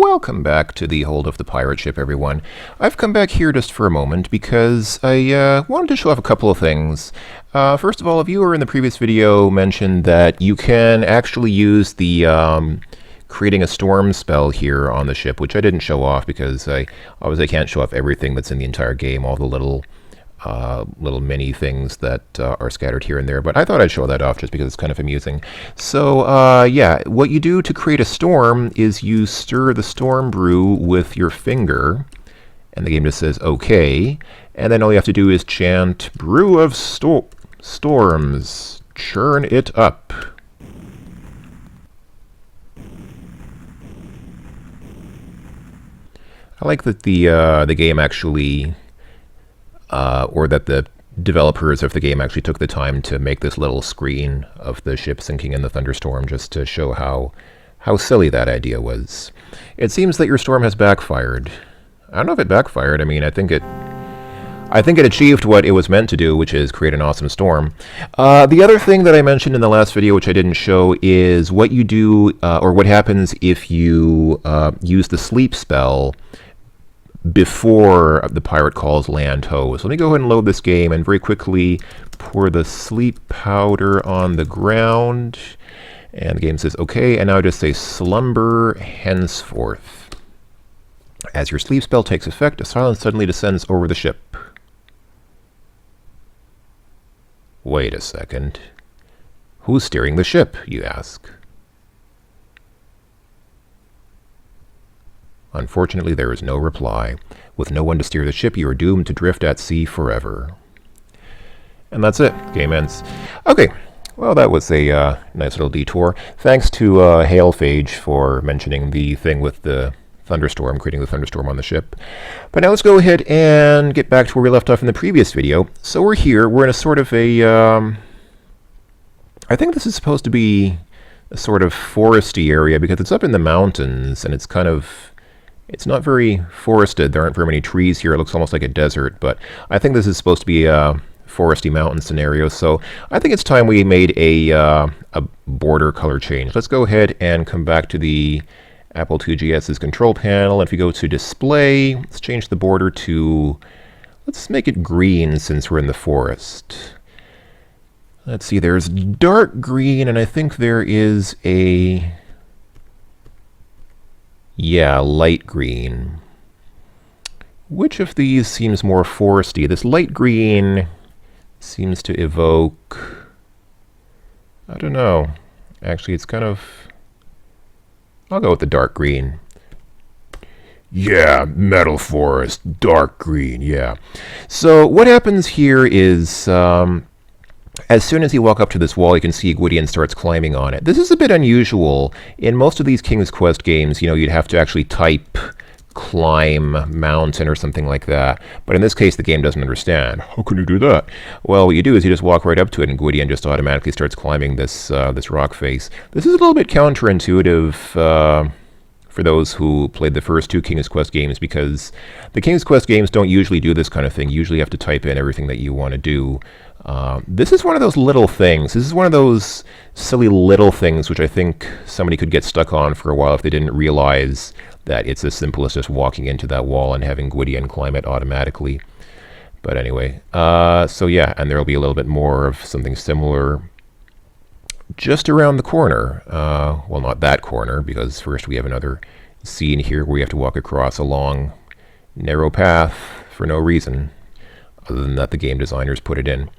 Welcome back to the hold of the pirate ship, everyone. I've come back here just for a moment because I wanted to show off a couple of things. First of all, a viewer in the previous video mentioned that you can actually use the creating a storm spell here on the ship, which I didn't show off because I obviously can't show off everything that's in the entire game, all the little mini things that are scattered here and there, but I thought I'd show that off just because it's kind of amusing. So yeah, what you do to create a storm is you stir the storm brew with your finger, and the game just says okay, and then all you have to do is chant brew of storms, churn it up. I like that the game actually or that the developers of the game actually took the time to make this little screen of the ship sinking in the thunderstorm just to show how silly that idea was. It seems that your storm has backfired. I don't know if it backfired. I mean, I think it achieved what it was meant to do, which is create an awesome storm. The other thing that I mentioned in the last video, which I didn't show, is what you do or what happens if you use the sleep spell before the pirate calls land ho. So let me go ahead and load this game and very quickly pour the sleep powder on the ground. And the game says okay, and now just say slumber henceforth. As your sleep spell takes effect, a silence suddenly descends over the ship. Wait a second. Who's steering the ship, you ask? Unfortunately, there is no reply. With no one to steer the ship, you are doomed to drift at sea forever. And that's it. Game ends. Okay. Well, that was a nice little detour. Thanks to Hailphage for mentioning the thing with the thunderstorm, creating the thunderstorm on the ship. But now let's go ahead and get back to where we left off in the previous video. So we're here. We're in a sort of a... I think this is supposed to be a sort of foresty area because it's up in the mountains and it's kind of... It's not very forested. There aren't very many trees here. It looks almost like a desert, but I think this is supposed to be a foresty mountain scenario, so I think it's time we made a border color change. Let's go ahead and come back to the Apple IIGS's control panel. If you go to display, let's change the border to, let's make it green since we're in the forest. Let's see, there's dark green, and I think there is a... yeah, light green. Which of these seems more foresty? This light green seems to evoke... I don't know. Actually, it's kind of... I'll go with the dark green. Yeah, metal forest, dark green, yeah. So what happens here is... as soon as you walk up to this wall, you can see Gwydion starts climbing on it. This is a bit unusual. In most of these King's Quest games, you know, you'd have to actually type climb mountain or something like that. But in this case, the game doesn't understand. How can you do that? Well, what you do is you just walk right up to it, and Gwydion just automatically starts climbing this this rock face. This is a little bit counterintuitive for those who played the first two King's Quest games, because the King's Quest games don't usually do this kind of thing. You usually have to type in everything that you want to do. This is one of those little things. This is one of those silly little things which I think somebody could get stuck on for a while if they didn't realize that it's as simple as just walking into that wall and having Gwydion climb it automatically. But anyway, so yeah, and there will be a little bit more of something similar just around the corner. Well, not that corner, because first we have another scene here where we have to walk across a long, narrow path for no reason, other than that the game designers put it in.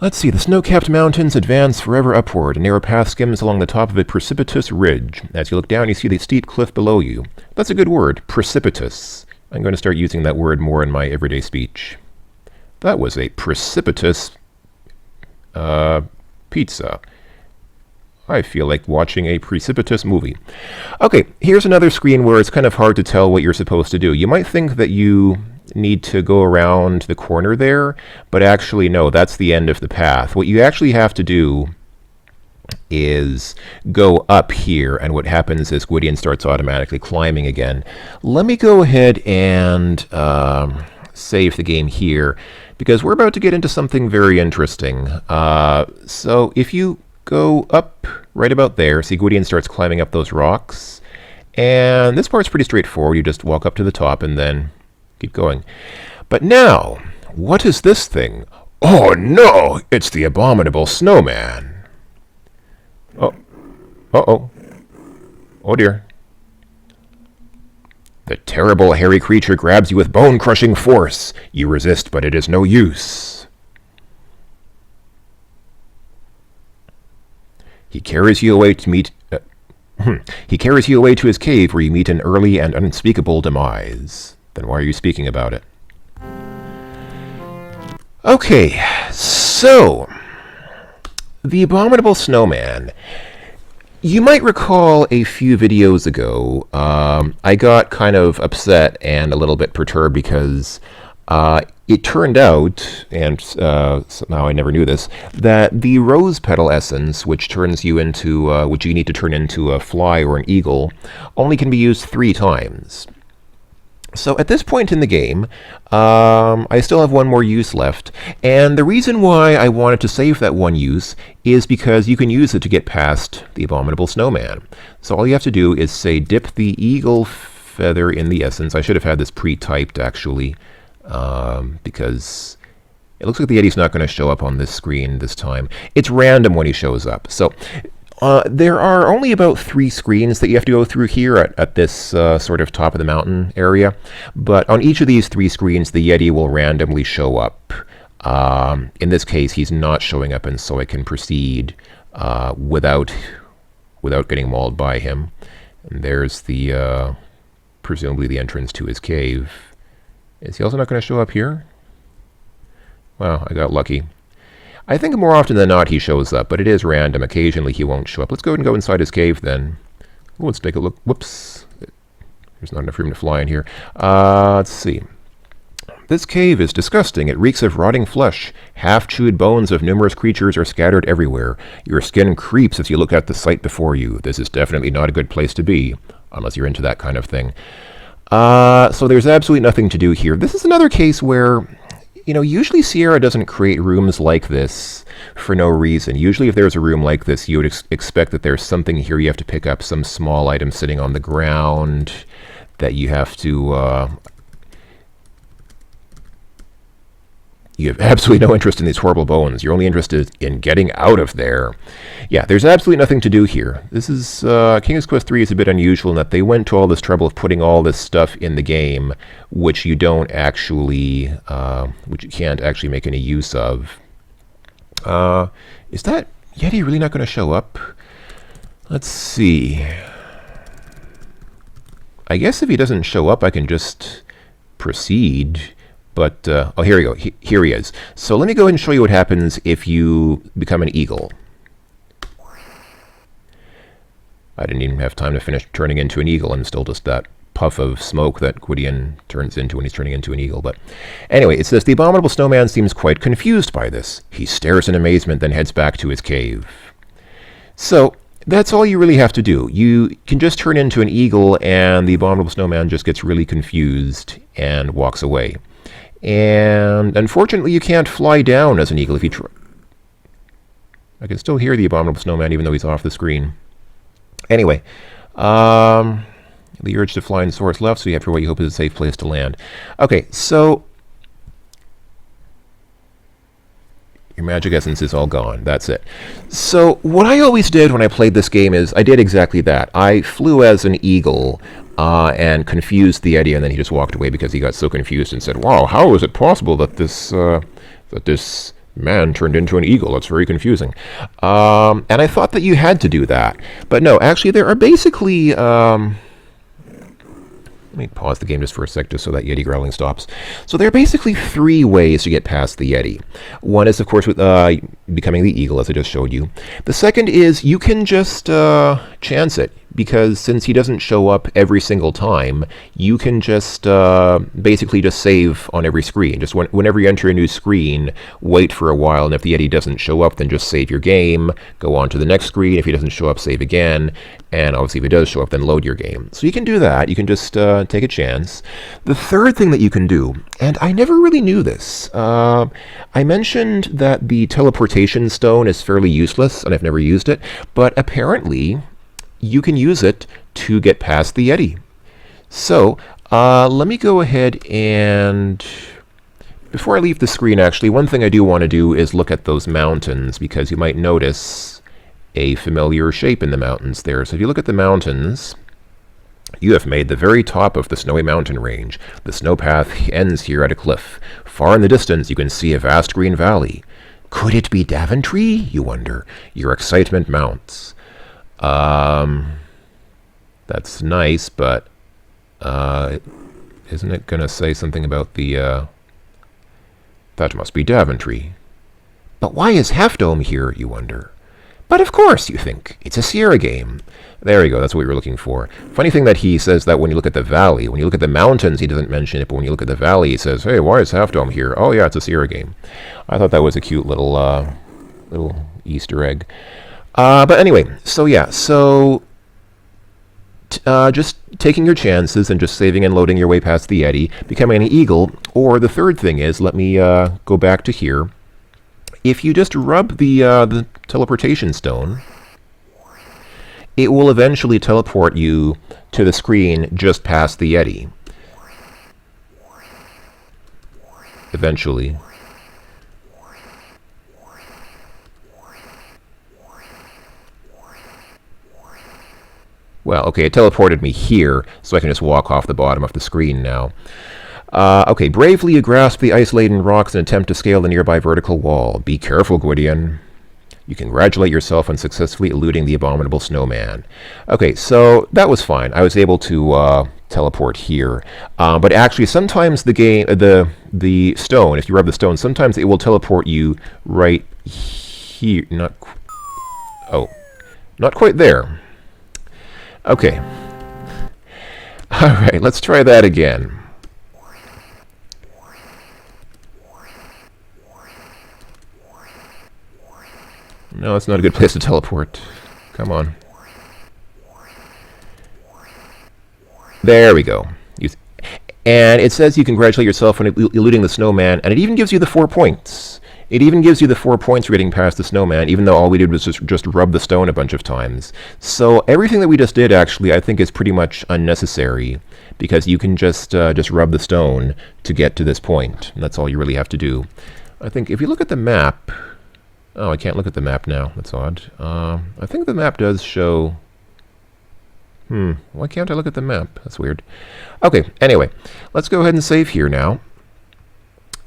Let's see, the snow-capped mountains advance forever upward. A narrow path skims along the top of a precipitous ridge. As you look down, you see the steep cliff below you. That's a good word, precipitous. I'm going to start using that word more in my everyday speech. That was a precipitous pizza. I feel like watching a precipitous movie. Okay, here's another screen where it's kind of hard to tell what you're supposed to do. You might think that you need to go around the corner there, but actually no, that's the end of the path. What you actually have to do is go up here, and what happens is Gwydion starts automatically climbing again. Let me go ahead and save the game here, because we're about to get into something very interesting. So if you go up right about there, see Gwydion starts climbing up those rocks, And this part's pretty straightforward. You just walk up to the top and then keep going. But now, what is this thing? Oh no! It's the abominable snowman. Oh. Uh-oh. Oh dear. The terrible hairy creature grabs you with bone-crushing force. You resist, but it is no use. He carries you away to meet... He carries you away to his cave where you meet an early and unspeakable demise. Then why are you speaking about it? Okay, so... The abominable snowman... You might recall a few videos ago, I got kind of upset and a little bit perturbed because it turned out, and somehow I never knew this, that the rose petal essence, which turns you into, which you need to turn into a fly or an eagle, only can be used 3 times. So at this point in the game, I still have one more use left, and the reason why I wanted to save that one use is because you can use it to get past the abominable snowman. So all you have to do is say dip the eagle feather in the essence. I should have had this pre-typed actually, because it looks like the Yeti's not going to show up on this screen this time. It's random when he shows up. So there are only about 3 screens that you have to go through here at this sort of top of the mountain area. But on each of these 3 screens, the Yeti will randomly show up. In this case, he's not showing up, and so I can proceed without getting mauled by him. And there's the presumably the entrance to his cave. Is he also not going to show up here? Wow, I got lucky. I think more often than not he shows up, but it is random. Occasionally he won't show up. Let's go ahead and go inside his cave then. Ooh, let's take a look. Whoops. There's not enough room to fly in here. Let's see. This cave is disgusting. It reeks of rotting flesh. Half-chewed bones of numerous creatures are scattered everywhere. Your skin creeps as you look at the sight before you. This is definitely not a good place to be, unless you're into that kind of thing. So there's absolutely nothing to do here. This is another case where... You know, usually Sierra doesn't create rooms like this for no reason. Usually if there's a room like this, you would expect that there's something here you have to pick up, some small item sitting on the ground that you have to... You have absolutely no interest in these horrible bones. You're only interested in getting out of there. Yeah, there's absolutely nothing to do here. This is... King's Quest III is a bit unusual in that they went to all this trouble of putting all this stuff in the game, which you don't actually... which you can't actually make any use of. Is that Yeti really not going to show up? Let's see. I guess if he doesn't show up, I can just proceed... But, oh, here we go. Here he is. So let me go ahead and show you what happens if you become an eagle. I didn't even have time to finish turning into an eagle. I'm still just that puff of smoke that Gwydion turns into when he's turning into an eagle. But anyway, it says, the abominable snowman seems quite confused by this. He stares in amazement, then heads back to his cave. So that's all you really have to do. You can just turn into an eagle, and the abominable snowman just gets really confused and walks away. And unfortunately, you can't fly down as an eagle if you try. I can still hear the abominable snowman even though he's off the screen. Anyway, the urge to fly and soar is left, so you have to what you hope is a safe place to land. Okay, so your magic essence is all gone. That's it. So what I always did when I played this game is I did exactly that. I flew as an eagle and confused the Yeti, and then he just walked away because he got so confused and said, wow, how is it possible that this man turned into an eagle? That's very confusing. And I thought that you had to do that. But no, actually there are basically... Let me pause the game just for a sec, just so that Yeti growling stops. So there are basically 3 ways to get past the Yeti. One is, of course, with becoming the eagle, as I just showed you. The second is you can just chance it, because since he doesn't show up every single time, you can just basically just save on every screen. Just whenever you enter a new screen, wait for a while, and if the Yeti doesn't show up, then just save your game, go on to the next screen. If he doesn't show up, save again, and obviously if he does show up, then load your game. So you can do that. You can just take a chance. The third thing that you can do, and I never really knew this, I mentioned that the teleportation stone is fairly useless, and I've never used it, but apparently you can use it to get past the eddy. So let me go ahead and, before I leave the screen, actually, one thing I do want to do is look at those mountains, because you might notice a familiar shape in the mountains there. So if you look at the mountains, you have made the very top of the snowy mountain range. The snowpath ends here at a cliff. Far in the distance, you can see a vast green valley. Could it be Daventry, you wonder? Your excitement mounts. That's nice, but isn't it going to say something about the... That must be Daventry. But why is Half Dome here, you wonder? But of course, you think. It's a Sierra game. There you go, that's what we were looking for. Funny thing that he says that when you look at the valley. When you look at the mountains, he doesn't mention it, but when you look at the valley, he says, hey, why is Half Dome here? Oh yeah, it's a Sierra game. I thought that was a cute little little Easter egg. But anyway, so yeah, so just taking your chances and just saving and loading your way past the eddy, becoming an eagle, or the third thing is, let me go back to here. If you just rub the teleportation stone, it will eventually teleport you to the screen just past the eddy. Eventually. Well, okay, it teleported me here, so I can just walk off the bottom of the screen now. Okay, bravely you grasp the ice-laden rocks and attempt to scale the nearby vertical wall. Be careful, Gwydion. You congratulate yourself on successfully eluding the abominable snowman. Okay, so that was fine. I was able to teleport here. But actually, sometimes the stone, if you rub the stone, sometimes it will teleport you right here. Not quite there. Okay. Alright, let's try that again. No, that's not a good place to teleport. Come on. There we go. And it says you congratulate yourself on eluding the snowman, and it even gives you the 4 points. It even gives you the 4 points for getting past the snowman, even though all we did was just rub the stone a bunch of times. So everything that we just did, actually, I think is pretty much unnecessary, because you can just rub the stone to get to this point. And that's all you really have to do. I think if you look at the map... Oh, I can't look at the map now. That's odd. I think the map does show... Why can't I look at the map? That's weird. Okay, anyway, let's go ahead and save here now.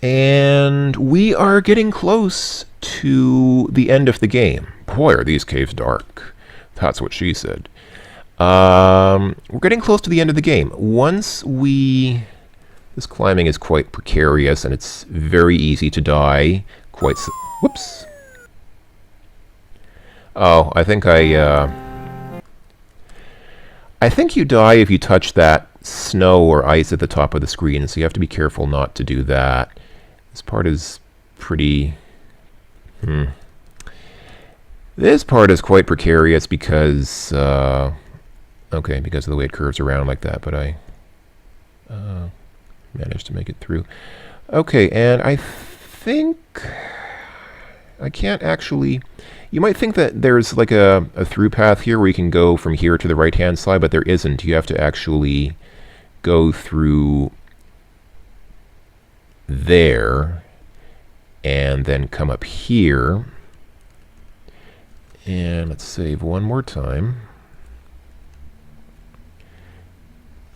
And we are getting close to the end of the game. Boy, are these caves dark. That's what she said. We're getting close to the end of the game. Once we... This climbing is quite precarious, and it's very easy to die. Whoops. Oh, I think you die if you touch that snow or ice at the top of the screen, so you have to be careful not to do that. This part is pretty... This part is quite precarious because... okay, because of the way it curves around like that, but I managed to make it through. Okay, and I think... I can't actually... You might think that there's like a through path here where you can go from here to the right-hand side, but there isn't. You have to actually go through there and then come up here. And let's save one more time.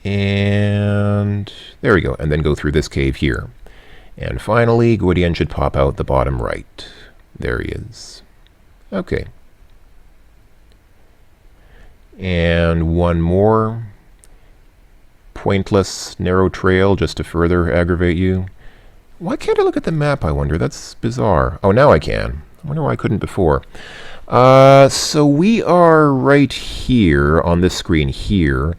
And there we go. And then go through this cave here. And finally, Gwydion should pop out the bottom right. There he is. Okay. And one more pointless narrow trail just to further aggravate you. Why can't I look at the map, I wonder? That's bizarre. Oh, now I can. I wonder why I couldn't before. So we are right here on this screen here.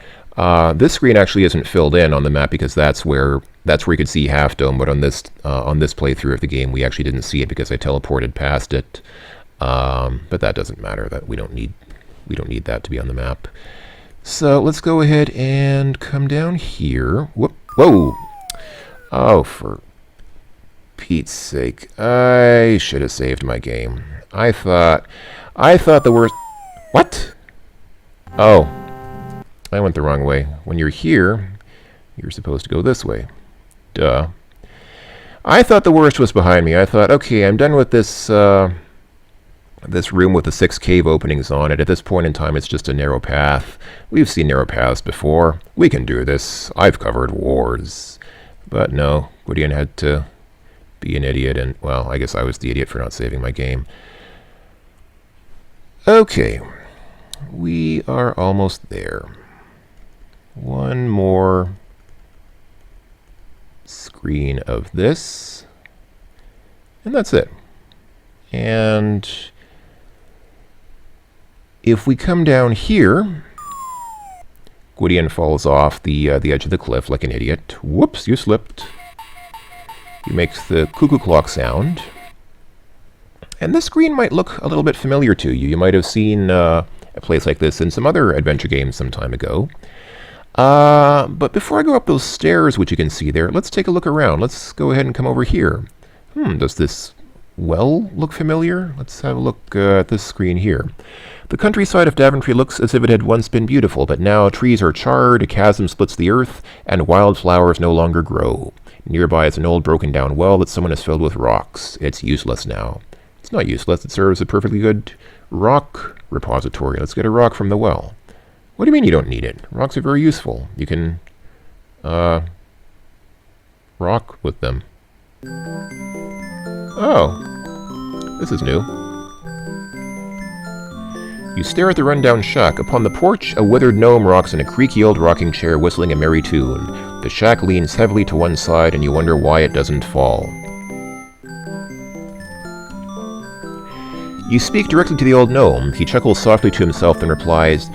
This screen actually isn't filled in on the map because that's where you could see Half Dome, but on this playthrough of the game we actually didn't see it because I teleported past it. But that doesn't matter. That we don't need that to be on the map. So let's go ahead and come down here. Whoa! Oh, for Pete's sake! I should have saved my game. I thought the worst. What? Oh, I went the wrong way. When you're here, you're supposed to go this way. Duh. I thought the worst was behind me. I thought, okay, I'm done with this this room with the 6 cave openings on it. At this point in time, it's just a narrow path. We've seen narrow paths before. We can do this. I've covered wars. But no, Gwydion had to be an idiot, and, well, I guess I was the idiot for not saving my game. Okay, we are almost there. One more screen of this, and that's it. And if we come down here, Gwydion falls off the edge of the cliff like an idiot. Whoops, you slipped. He makes the cuckoo clock sound. And this screen might look a little bit familiar to you. You might have seen a place like this in some other adventure games some time ago. But before I go up those stairs, which you can see there, let's take a look around. Let's go ahead and come over here. Does this well look familiar? Let's have a look at this screen here. The countryside of Daventry looks as if it had once been beautiful, but now trees are charred, a chasm splits the earth, and wildflowers no longer grow. Nearby is an old broken-down well that someone has filled with rocks. It's useless now. It's not useless. It serves a perfectly good rock repository. Let's get a rock from the well. What do you mean you don't need it? Rocks are very useful. You can, rock with them. Oh, this is new. You stare at the rundown shack. Upon the porch, a withered gnome rocks in a creaky old rocking chair, whistling a merry tune. The shack leans heavily to one side, and you wonder why it doesn't fall. You speak directly to the old gnome. He chuckles softly to himself, then replies,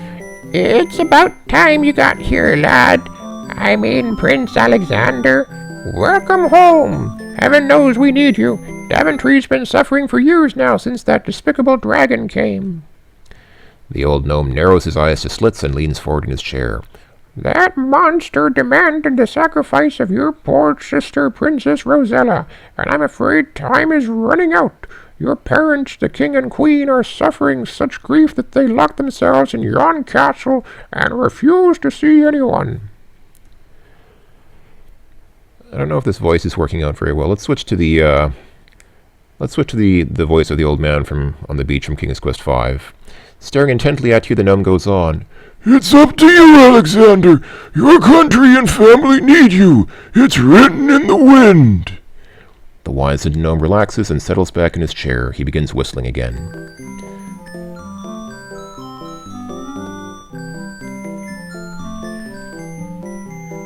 "It's about time you got here, lad. I mean, Prince Alexander. Welcome home. Heaven knows we need you. Daventry's been suffering for years now since that despicable dragon came." The old gnome narrows his eyes to slits and leans forward in his chair. "That monster demanded the sacrifice of your poor sister, Princess Rosella, and I'm afraid time is running out. Your parents, the king and queen, are suffering such grief that they lock themselves in yon castle and refuse to see anyone." I don't know if this voice is working out very well. Let's switch to the voice of the old man from on the beach from King's Quest V. Staring intently at you, the gnome goes on. "It's up to you, Alexander. Your country and family need you. It's written in the wind." The wizened gnome relaxes and settles back in his chair. He begins whistling again.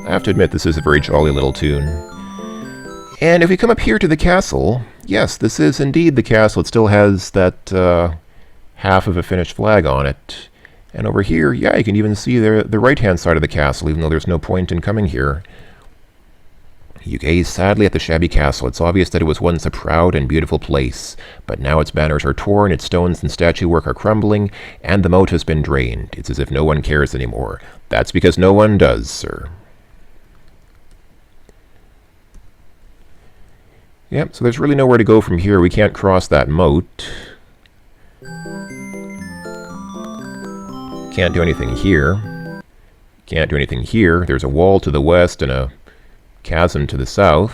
I have to admit, this is a very jolly little tune. And if we come up here to the castle, yes, this is indeed the castle. It still has that half of a finished flag on it. And over here, yeah, you can even see the right-hand side of the castle, even though there's no point in coming here. You gaze sadly at the shabby castle. It's obvious that it was once a proud and beautiful place, but now its banners are torn, its stones and statuework are crumbling, and the moat has been drained. It's as if no one cares anymore. That's because no one does, sir. Yep, so there's really nowhere to go from here. We can't cross that moat. Can't do anything here. Can't do anything here. There's a wall to the west and a chasm to the south.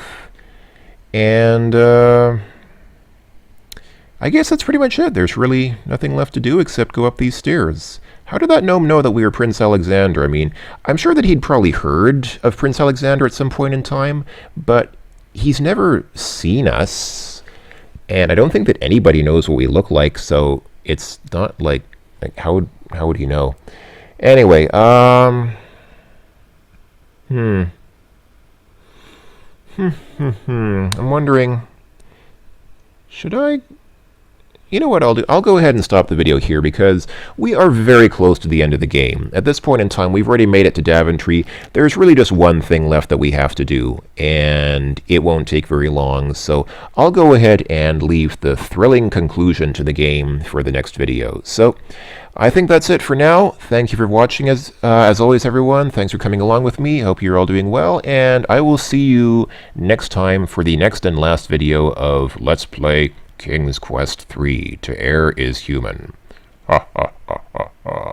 And, I guess that's pretty much it. There's really nothing left to do except go up these stairs. How did that gnome know that we were Prince Alexander? I mean, I'm sure that he'd probably heard of Prince Alexander at some point in time, but he's never seen us. And I don't think that anybody knows what we look like, so it's not like how would he know? Anyway, I'm wondering, should I... You know what I'll do? I'll go ahead and stop the video here because we are very close to the end of the game. At this point in time, we've already made it to Daventry. There's really just one thing left that we have to do, and it won't take very long. So I'll go ahead and leave the thrilling conclusion to the game for the next video. So I think that's it for now. Thank you for watching. As always, everyone, thanks for coming along with me. Hope you're all doing well, and I will see you next time for the next and last video of Let's Play King's Quest III, To Err is Human. Ha ha ha ha ha.